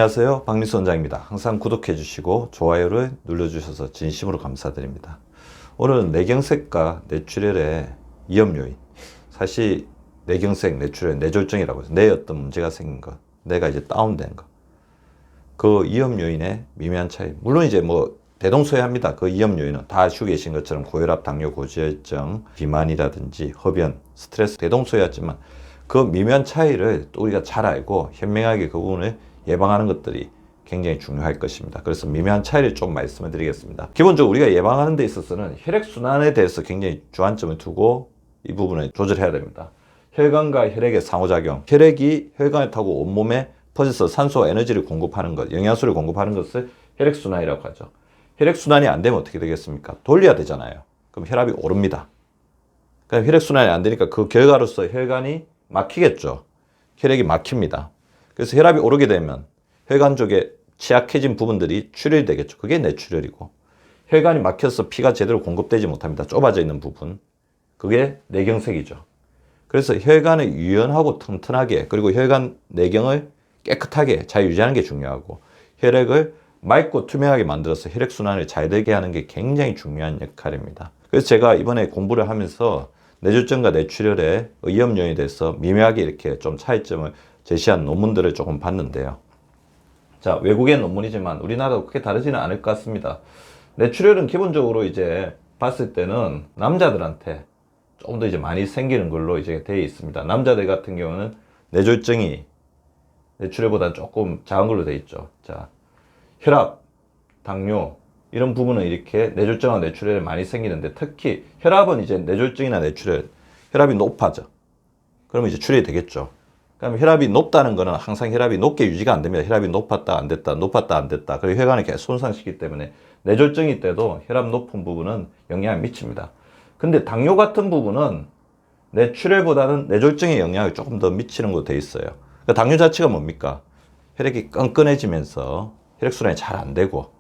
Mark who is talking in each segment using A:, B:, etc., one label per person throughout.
A: 안녕하세요, 박민수 원장입니다. 항상 구독해 주시고 좋아요를 눌러주셔서 진심으로 감사드립니다. 오늘은 뇌경색과 뇌출혈의 위험 요인, 사실 뇌경색, 뇌출혈, 뇌졸중이라고 해서 뇌에 어떤 문제가 생긴 것, 뇌가 이제 다운된 것, 그 위험 요인의 미묘한 차이. 물론 이제 뭐 대동소이합니다. 그 위험 요인은 다 아시고 계신 것처럼 고혈압, 당뇨, 고지혈증, 비만이라든지 흡연, 스트레스 대동소이하지만 그 미묘한 차이를 또 우리가 잘 알고 현명하게 그 부분을 예방하는 것들이 굉장히 중요할 것입니다. 그래서 미묘한 차이를 좀 말씀을 드리겠습니다. 기본적으로 우리가 예방하는 데 있어서는 혈액순환에 대해서 굉장히 주안점을 두고 이 부분을 조절해야 됩니다. 혈관과 혈액의 상호작용, 혈액이 혈관을 타고 온몸에 퍼져서 산소와 에너지를 공급하는 것, 영양소를 공급하는 것을 혈액순환이라고 하죠. 혈액순환이 안 되면 어떻게 되겠습니까? 돌려야 되잖아요. 그럼 혈압이 오릅니다. 그럼 혈액순환이 안 되니까 그 결과로서 혈관이 막히겠죠. 혈액이 막힙니다. 그래서 혈압이 오르게 되면 혈관 쪽에 취약해진 부분들이 출혈이 되겠죠. 그게 뇌출혈이고, 혈관이 막혀서 피가 제대로 공급되지 못합니다. 좁아져 있는 부분, 그게 뇌경색이죠. 그래서 혈관을 유연하고 튼튼하게, 그리고 혈관 내경을 깨끗하게 잘 유지하는 게 중요하고, 혈액을 맑고 투명하게 만들어서 혈액순환을 잘 되게 하는 게 굉장히 중요한 역할입니다. 그래서 제가 이번에 공부를 하면서 뇌졸중과 뇌출혈의 위험 요인에 대해서 미묘하게 이렇게 좀 차이점을 제시한 논문들을 조금 봤는데요. 자, 외국의 논문이지만 우리나라도 크게 다르지는 않을 것 같습니다. 뇌출혈은 기본적으로 이제 봤을 때는 남자들한테 좀 더 이제 많이 생기는 걸로 이제 되어 있습니다. 남자들 같은 경우는 뇌졸중이 뇌출혈보다는 조금 작은 걸로 되어 있죠. 자, 혈압, 당뇨, 이런 부분은 이렇게 뇌졸중과 뇌출혈이 많이 생기는데, 특히 혈압은 이제 뇌졸중이나 뇌출혈, 혈압이 높아져. 그러면 이제 출혈이 되겠죠. 그러면 혈압이 높다는 거는 항상 혈압이 높게 유지가 안 됩니다. 혈압이 높았다 안 됐다, 높았다 안 됐다. 그리고 혈관을 계속 손상시키기 때문에 뇌졸중일 때도 혈압 높은 부분은 영향을 미칩니다. 근데 당뇨 같은 부분은 뇌출혈보다는 뇌졸중에 영향을 조금 더 미치는 것도 돼 있어요. 그러니까 당뇨 자체가 뭡니까? 혈액이 끈끈해지면서 혈액순환이 잘 안 되고,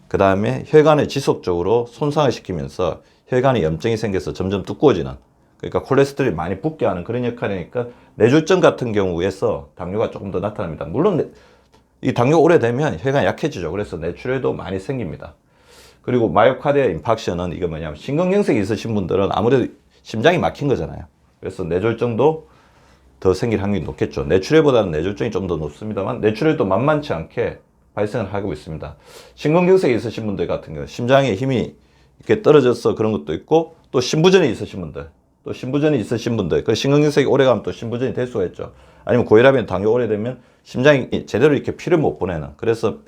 A: 그 다음에 혈관을 지속적으로 손상을 시키면서 혈관에 염증이 생겨서 점점 두꺼워지는, 그러니까 콜레스테롤이 많이 붙게 하는 그런 역할이니까 뇌졸중 같은 경우에서 당뇨가 조금 더 나타납니다. 물론 이 당뇨 오래되면 혈관이 약해지죠. 그래서 뇌출혈도 많이 생깁니다. 그리고 마이오카디아 인팍션은 이거 뭐냐면, 심근경색이 있으신 분들은 아무래도 심장이 막힌 거잖아요. 그래서 뇌졸중도 더 생길 확률이 높겠죠. 뇌출혈보다는 뇌졸중이 좀 더 높습니다만 뇌출혈도 만만치 않게 발생을 하고 있습니다. 심근경색이 있으신 분들 같은 경우 심장의 힘이 이렇게 떨어져서 그런 것도 있고, 또 신부전이 있으신 분들, 그 심근경색이 오래가면 또 신부전이 될 수가 있죠. 아니면 고혈압이나 당뇨 오래되면 심장이 제대로 이렇게 피를 못 보내는, 그래서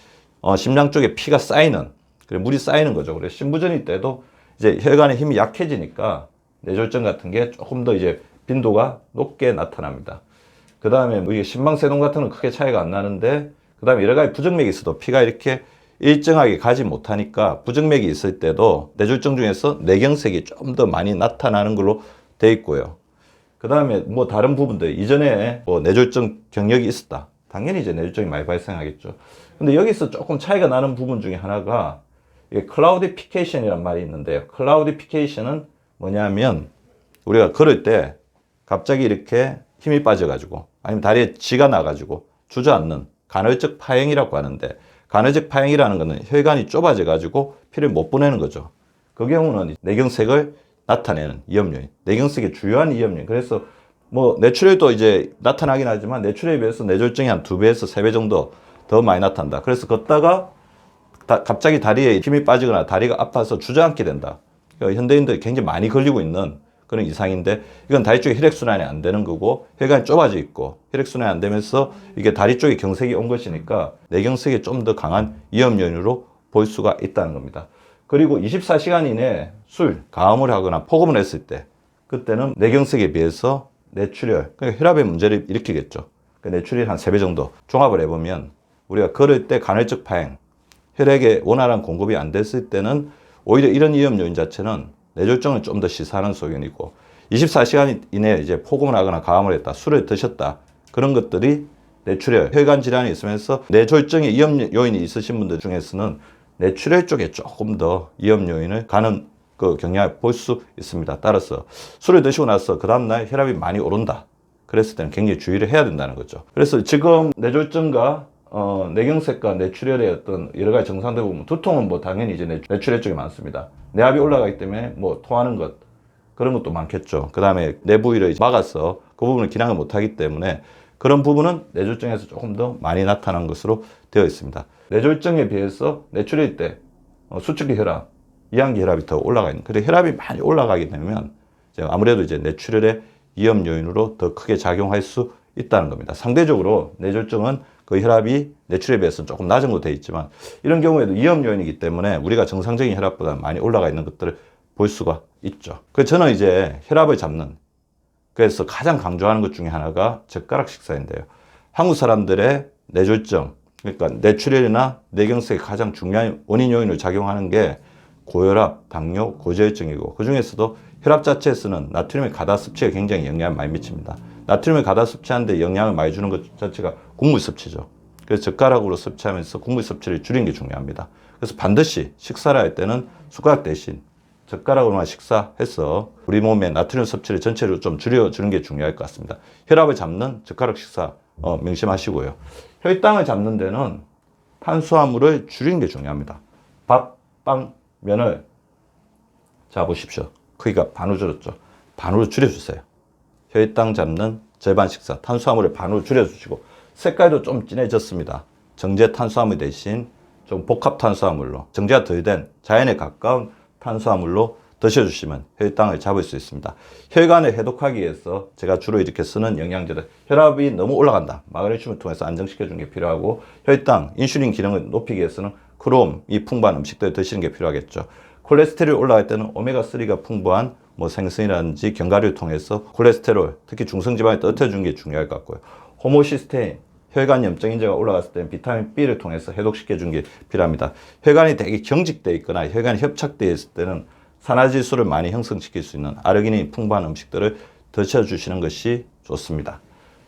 A: 심장 쪽에 피가 쌓이는, 그래 물이 쌓이는 거죠. 그래서 신부전일 때도 이제 혈관의 힘이 약해지니까 뇌졸중 같은 게 조금 더 이제 빈도가 높게 나타납니다. 그 다음에 뭐 이게 심방세동 같은 건 크게 차이가 안 나는데, 그 다음에 여러 가지 부정맥이 있어도 피가 이렇게 일정하게 가지 못하니까 부정맥이 있을 때도 뇌졸중 중에서 뇌경색이 좀 더 많이 나타나는 걸로 돼 있고요. 그 다음에 뭐 다른 부분들, 이전에 뭐 뇌졸중 경력이 있었다, 당연히 이제 뇌졸중이 많이 발생하겠죠. 근데 여기서 조금 차이가 나는 부분 중에 하나가 이게 클라우디피케이션이란 말이 있는데요. 클라우디피케이션은 뭐냐면, 우리가 걸을 때 갑자기 이렇게 힘이 빠져가지고, 아니면 다리에 쥐가 나가지고 주저앉는 간헐적 파행이라고 하는데, 간헐적 파행이라는 것은 혈관이 좁아져가지고 피를 못 보내는 거죠. 그 경우는 뇌경색을 나타내는 위험 요인, 뇌경색의 주요한 위험 요인. 그래서 뭐 뇌출혈도 이제 나타나긴 하지만 뇌출혈에 비해서 뇌졸중이 한 2배에서 3배 정도 더 많이 나타난다. 그래서 걷다가 갑자기 다리에 힘이 빠지거나 다리가 아파서 주저앉게 된다. 그러니까 현대인들이 굉장히 많이 걸리고 있는 그런 이상인데, 이건 다리 쪽에 혈액순환이 안 되는 거고, 혈관이 좁아져 있고 혈액순환이 안 되면서 이게 다리 쪽에 경색이 온 것이니까 뇌경색이 좀 더 강한 위험 요인으로 볼 수가 있다는 겁니다. 그리고 24시간 이내에 술, 가음을 하거나 폭음을 했을 때, 그때는 뇌경색에 비해서 뇌출혈, 그러니까 혈압의 문제를 일으키겠죠. 그러니까 뇌출혈 한 3배 정도. 종합을 해보면 우리가 걸을 때 간헐적 파행, 혈액의 원활한 공급이 안 됐을 때는 오히려 이런 위험 요인 자체는 뇌졸중을 좀 더 시사하는 소견이고, 24시간 이내에 이제 폭음을 하거나 가음을 했다, 술을 드셨다, 그런 것들이 뇌출혈, 혈관 질환이 있으면서 뇌졸중의 위험 요인이 있으신 분들 중에서는 뇌출혈 쪽에 조금 더 위험 요인을 가는 그 경향을 볼 수 있습니다. 따라서 술을 드시고 나서 그 다음날 혈압이 많이 오른다, 그랬을 때는 굉장히 주의를 해야 된다는 거죠. 그래서 지금 뇌졸중과 뇌경색과 뇌출혈의 어떤 여러 가지 증상들 보면 두통은 뭐 당연히 이제 뇌출혈 쪽이 많습니다. 뇌압이 올라가기 때문에 뭐 토하는 것 그런 것도 많겠죠. 그 다음에 뇌 부위를 막아서 그 부분을 기능을 못하기 때문에 그런 부분은 뇌졸중에서 조금 더 많이 나타난 것으로 되어 있습니다. 뇌졸중에 비해서 뇌출혈 때 수축기 혈압, 이항기 혈압이 더 올라가 있는. 근데 혈압이 많이 올라가게 되면 아무래도 이제 뇌출혈의 위험 요인으로 더 크게 작용할 수 있다는 겁니다. 상대적으로 뇌졸중은 그 혈압이 뇌출혈에 비해서 조금 낮은 것도 되어 있지만 이런 경우에도 위험 요인이기 때문에 우리가 정상적인 혈압보다 많이 올라가 있는 것들을 볼 수가 있죠. 그래서 저는 이제 혈압을 잡는, 그래서 가장 강조하는 것 중에 하나가 젓가락 식사인데요. 한국 사람들의 뇌졸중, 그러니까 뇌출혈이나 뇌경색의 가장 중요한 원인 요인을 작용하는 게 고혈압, 당뇨, 고지혈증이고 그 중에서도 혈압 자체에서는 나트륨의 과다 섭취가 굉장히 영향을 많이 미칩니다. 나트륨을 과다 섭취하는데 영향을 많이 주는 것 자체가 국물 섭취죠. 그래서 젓가락으로 섭취하면서 국물 섭취를 줄이는 게 중요합니다. 그래서 반드시 식사를 할 때는 숟가락 대신 젓가락으로만 식사해서 우리 몸의 나트륨 섭취를 전체로 좀 줄여주는 게 중요할 것 같습니다. 혈압을 잡는 젓가락 식사 명심하시고요. 혈당을 잡는 데는 탄수화물을 줄이는 게 중요합니다. 밥, 빵, 면을 자 보십시오. 크기가 반으로 줄었죠. 반으로 줄여주세요. 혈당 잡는 절반 식사, 탄수화물을 반으로 줄여주시고 색깔도 좀 진해졌습니다. 정제 탄수화물 대신 좀 복합 탄수화물로 정제가 덜 된 자연에 가까운 탄수화물로 드셔주시면 혈당을 잡을 수 있습니다. 혈관을 해독하기 위해서 제가 주로 이렇게 쓰는 영양제들, 혈압이 너무 올라간다, 마그네슘을 통해서 안정시켜주는 게 필요하고 혈당, 인슐린 기능을 높이기 위해서는 크롬이 풍부한 음식들을 드시는 게 필요하겠죠. 콜레스테롤이 올라갈 때는 오메가3가 풍부한 뭐 생선이라든지 견과류를 통해서 콜레스테롤, 특히 중성지방을 떨어뜨려주는 게 중요할 것 같고요. 호모시스테인, 혈관 염증 인자가 올라갔을 때는 비타민 B를 통해서 해독시켜주는 게 필요합니다. 혈관이 되게 경직되어 있거나 혈관이 협착되어 있을 때는 산화질소를 많이 형성시킬 수 있는 아르기닌이 풍부한 음식들을 드셔주시는 것이 좋습니다.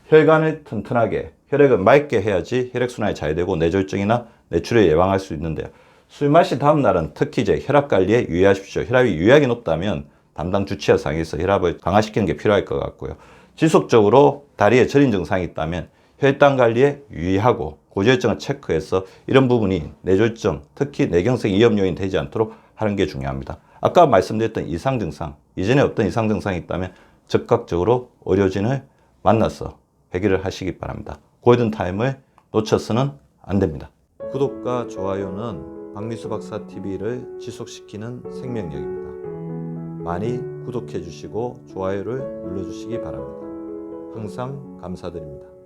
A: 혈관을 튼튼하게, 혈액을 맑게 해야지 혈액순환이 잘 되고 뇌졸중이나 뇌출혈을 예방할 수 있는데요. 술 마신 다음 날은 특히 이제 혈압 관리에 유의하십시오. 혈압이 유의하게 높다면 담당 주치의 상에서 혈압을 강화시키는 게 필요할 것 같고요. 지속적으로 다리에 저린 증상이 있다면 혈당 관리에 유의하고 고지혈증을 체크해서 이런 부분이 뇌졸중, 특히 뇌경색 위험 요인 되지 않도록 하는 게 중요합니다. 아까 말씀드렸던 이상 증상, 이전에 어떤 이상 증상이 있다면 즉각적으로 의료진을 만나서 해결을 하시기 바랍니다. 골든타임을 놓쳐서는 안 됩니다. 구독과 좋아요는 박미수 박사 TV를 지속시키는 생명력입니다. 많이 구독해 주시고 좋아요를 눌러 주시기 바랍니다. 항상 감사드립니다.